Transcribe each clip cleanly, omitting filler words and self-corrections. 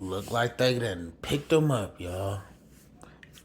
Look like they done picked him up, y'all.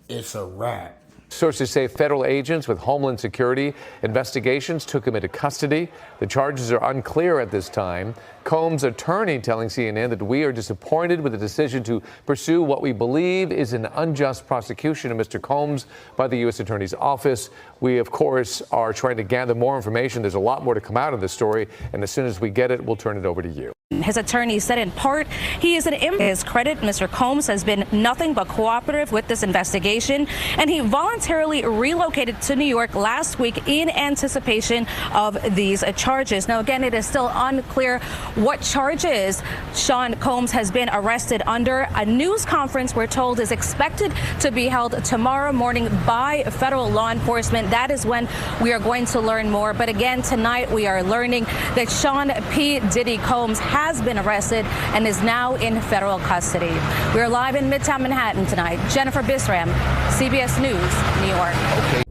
It's a wrap. Sources say federal agents with Homeland Security investigations took him into custody. The charges are unclear at this time. Combs' attorney telling CNN that we are disappointed with the decision to pursue what we believe is an unjust prosecution of Mr. Combs by the U.S. Attorney's Office. We, of course, are trying to gather more information. There's a lot more to come out of this story, and as soon as we get it, we'll turn it over to you. His attorney said in part he is his credit. Mr. Combs has been nothing but cooperative with this investigation, and he voluntarily relocated to New York last week in anticipation of these charges. Now, again, it is still unclear what charges Sean Combs has been arrested under. A news conference, we're told, is expected to be held tomorrow morning by federal law enforcement. That is when we are going to learn more. But again, tonight we are learning that Sean P. Diddy Combs has been arrested and is now in federal custody. We're live in Midtown Manhattan tonight. Jennifer Bisram, CBS News, New York. Okay.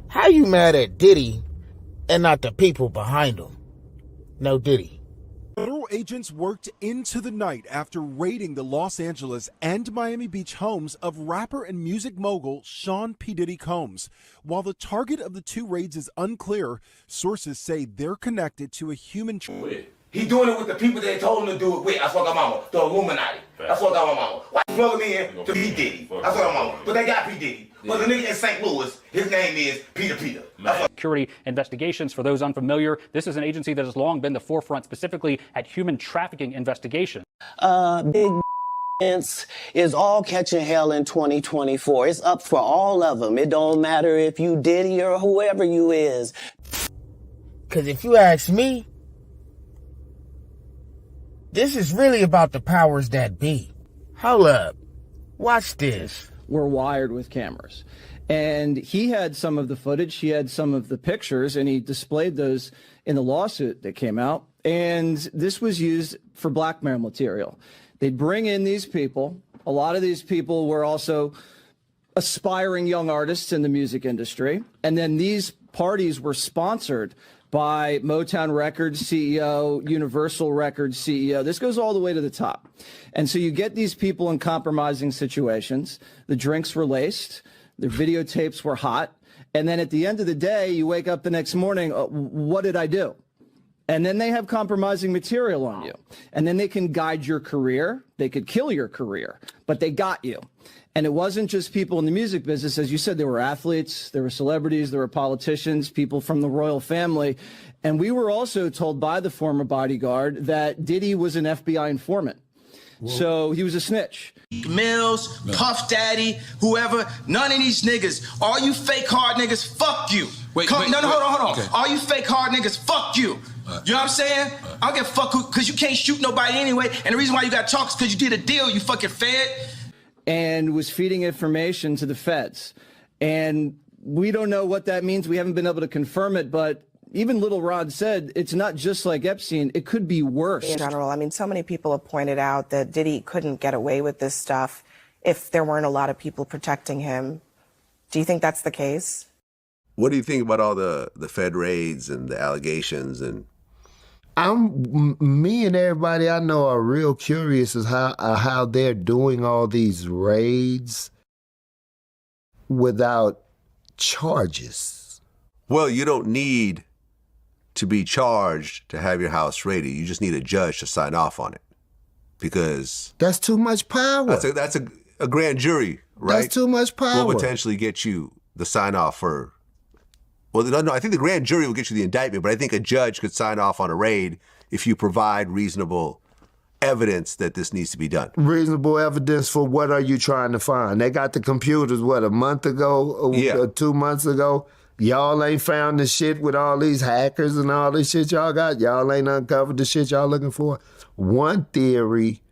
How you mad at Diddy and not the people behind him? No Diddy. Federal agents worked into the night after raiding the Los Angeles and Miami Beach homes of rapper and music mogul Sean P. Diddy Combs. While the target of the two raids is unclear, sources say they're connected to a human. He doing it with the people that told him to do it with. I fuck our mama, the Illuminati. I fuck our mama. Why you plug him in to P. Diddy? I fuck our mama. But they got P. Diddy. But the nigga in St. Louis, his name is Peter. Security investigations, for those unfamiliar, this is an agency that has long been the forefront specifically at human trafficking investigation. Big is all catching hell in 2024. It's up for all of them. It don't matter if you Diddy or whoever you is. Because if you ask me, this is really about the powers that be. Hold up. Watch this. We're wired with cameras. And he had some of the footage, he had some of the pictures, and he displayed those in the lawsuit that came out. And this was used for blackmail material. They'd bring in these people. A lot of these people were also aspiring young artists in the music industry. And then these parties were sponsored by Motown Records CEO, Universal Records CEO. This goes all the way to the top. And so you get these people in compromising situations. The drinks were laced. The videotapes were hot. And then at the end of the day, you wake up the next morning, what did I do? And then they have compromising material on you. And then they can guide your career. They could kill your career, but they got you. And it wasn't just people in the music business. As you said, there were athletes, there were celebrities, there were politicians, people from the royal family. And we were also told by the former bodyguard that Diddy was an FBI informant. Whoa. So he was a snitch. Mills, Puff Daddy, whoever, none of these niggas. All you fake hard niggas, fuck you. Hold on. Okay. All you fake hard niggas, fuck you. You know what I'm saying? I don't give a fuck because you can't shoot nobody anyway. And the reason why you got to talk is because you did a deal, you fucking fed. And was feeding information to the feds. And we don't know what that means. We haven't been able to confirm it, but even Little Rod said it's not just like Epstein. It could be worse. In general, I mean, so many people have pointed out that Diddy couldn't get away with this stuff if there weren't a lot of people protecting him. Do you think that's the case? What do you think about all the Fed raids and the allegations? And me and everybody I know are real curious as how they're doing all these raids without charges. Well, you don't need to be charged to have your house raided. You just need a judge to sign off on it, because that's too much power. That's a grand jury, right? That's too much power. Will potentially get you the sign off for. Well, no, I think the grand jury will get you the indictment, but I think a judge could sign off on a raid if you provide reasonable evidence that this needs to be done. Reasonable evidence for what are you trying to find? They got the computers, a month ago or 2 months ago? Y'all ain't found the shit with all these hackers and all this shit y'all got? Y'all ain't uncovered the shit y'all looking for? One theory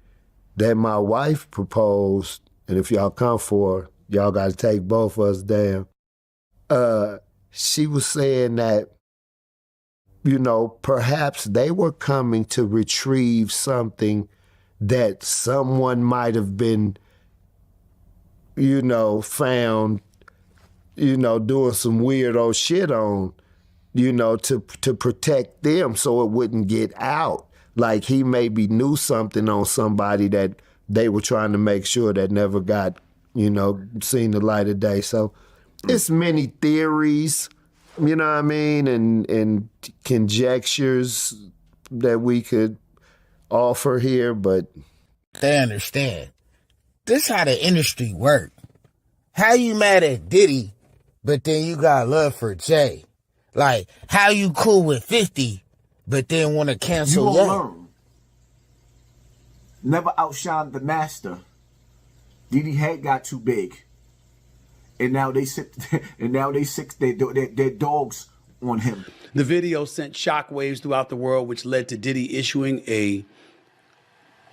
that my wife proposed, and if y'all come for her, y'all got to take both of us down. She was saying that, perhaps they were coming to retrieve something that someone might have been, found, doing some weirdo shit on, to protect them so it wouldn't get out. Like he maybe knew something on somebody that they were trying to make sure that never got, seen the light of day. So it's many theories, you know what I mean, and conjectures that we could offer here, but they understand. This how the industry work. How you mad at Diddy, but then you got love for Jay? Like, how you cool with 50, but then want to cancel You won't learn. Never outshine the master. Diddy head got too big, and now they sit their dogs on him. The video sent shockwaves throughout the world, which led to Diddy issuing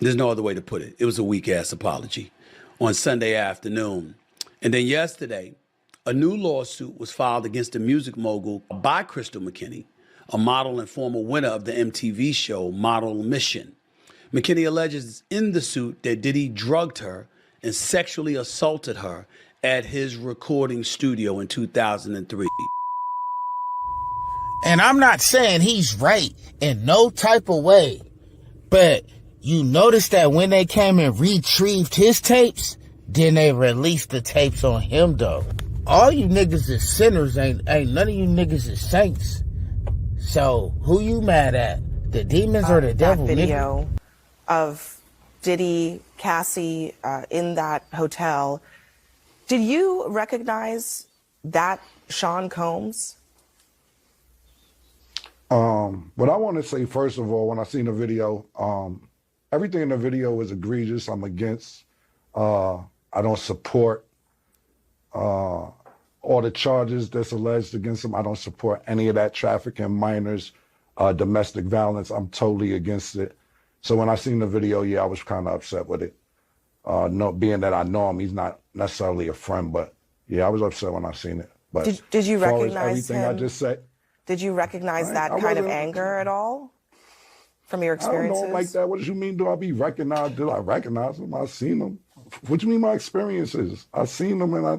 there's no other way to put it, it was a weak-ass apology on Sunday afternoon. And then yesterday, a new lawsuit was filed against the music mogul by Crystal McKinney, a model and former winner of the MTV show Model Mission. McKinney alleges in the suit that Diddy drugged her and sexually assaulted her at his recording studio in 2003. And I'm not saying he's right in no type of way, but you notice that when they came and retrieved his tapes, then they released the tapes on him though. All you niggas is sinners, ain't none of you niggas is saints. So who you mad at? The demons or the devil? That video of Diddy, Cassie in that hotel. Did you recognize that Sean Combs? What I want to say, first of all, when I seen the video, everything in the video is egregious. I'm against. I don't support all the charges that's alleged against him. I don't support any of that trafficking, minors, domestic violence. I'm totally against it. So when I seen the video, yeah, I was kind of upset with it. Being that I know him, he's not necessarily a friend, but yeah, I was upset when I seen it. But did you recognize everything him? I just said. Did you recognize that kind of anger at all from your experiences? I don't know like that. What do you mean? Do I be recognized? Did I recognize him? I seen him. What do you mean my experiences? I seen him and I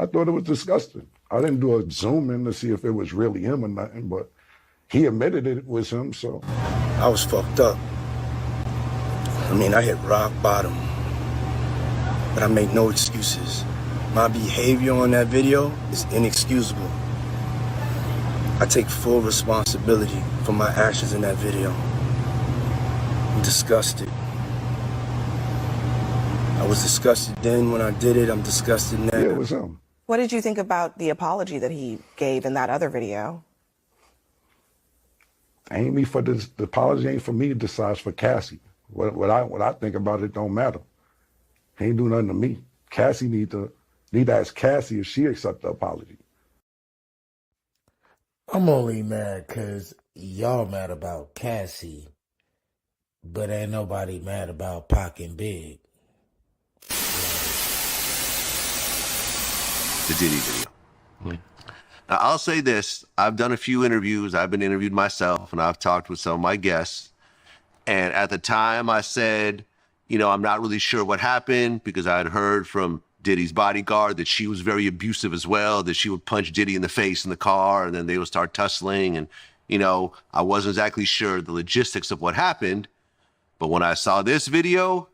thought it was disgusting. I didn't do a zoom in to see if it was really him or nothing, but he admitted it was him. So I was fucked up. I mean, I hit rock bottom, but I make no excuses. My behavior on that video is inexcusable. I take full responsibility for my actions in that video. I'm disgusted. I was disgusted then when I did it. I'm disgusted now. Yeah, it was him. What did you think about the apology that he gave in that other video? Ain't me for this. The apology ain't for me to decide. It's for Cassie. What I think about it don't matter. He ain't do nothing to me. Cassie need to ask Cassie if she accept the apology. I'm only mad because y'all mad about Cassie, but ain't nobody mad about Pac and Big. The Diddy video. Now, I'll say this. I've done a few interviews. I've been interviewed myself, and I've talked with some of my guests. And at the time, I said, I'm not really sure what happened because I had heard from Diddy's bodyguard that she was very abusive as well, that she would punch Diddy in the face in the car, and then they would start tussling. And, I wasn't exactly sure the logistics of what happened. But when I saw this video,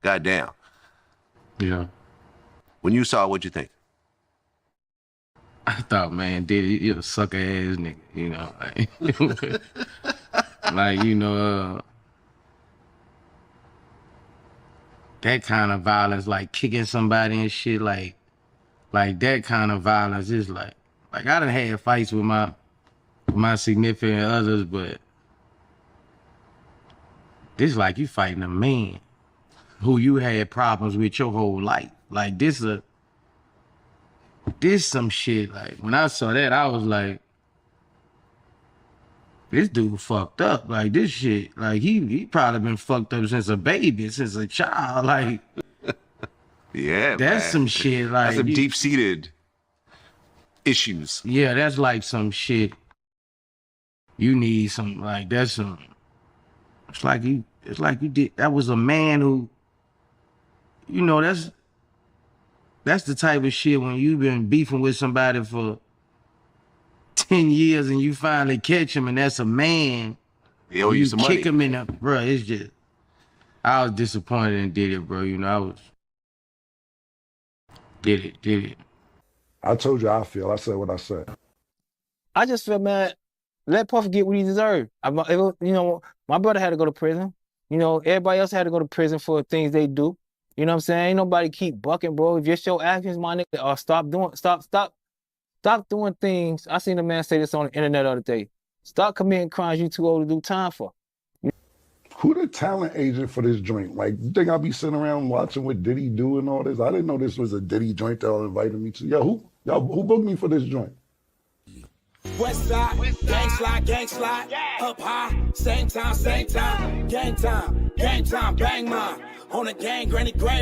goddamn. Yeah. When you saw it, what'd you think? I thought, man, Diddy, you a sucker ass nigga, you know. Like, you know, that kind of violence, like kicking somebody and shit, like that kind of violence is like I done had fights with my significant others, but this like you fighting a man who you had problems with your whole life. Like this some shit. Like when I saw that, I was like, this dude fucked up. Like this shit, like he probably been fucked up since a baby, since a child. Like yeah, that's man. Some shit. Like that's some deep-seated issues. Yeah, that's like some shit. You need some, like that's some. It's like you did. That was a man who, you know, that's the type of shit when you've been beefing with somebody for 10 years and you finally catch him and that's a man. He owe you some money. Kick him in the, bro, it's just. I was disappointed in Diddy, bro. You know, I was. Did it. I told you how I feel. I said what I said. I just feel, man, let Puff get what he deserved. You know, my brother had to go to prison. You know, everybody else had to go to prison for things they do. You know what I'm saying? Ain't nobody keep bucking, bro. If just your actions, my nigga, or stop doing things. I seen a man say this on the internet the other day. Stop committing crimes you too old to do time for. Who the talent agent for this joint? Like, you think I'll be sitting around watching what Diddy do and all this? I didn't know this was a Diddy joint that y'all invited me to. Yo, who booked me for this joint? West side, gang slide, up high, same time, game time, bang mine, on the gang, granny grave.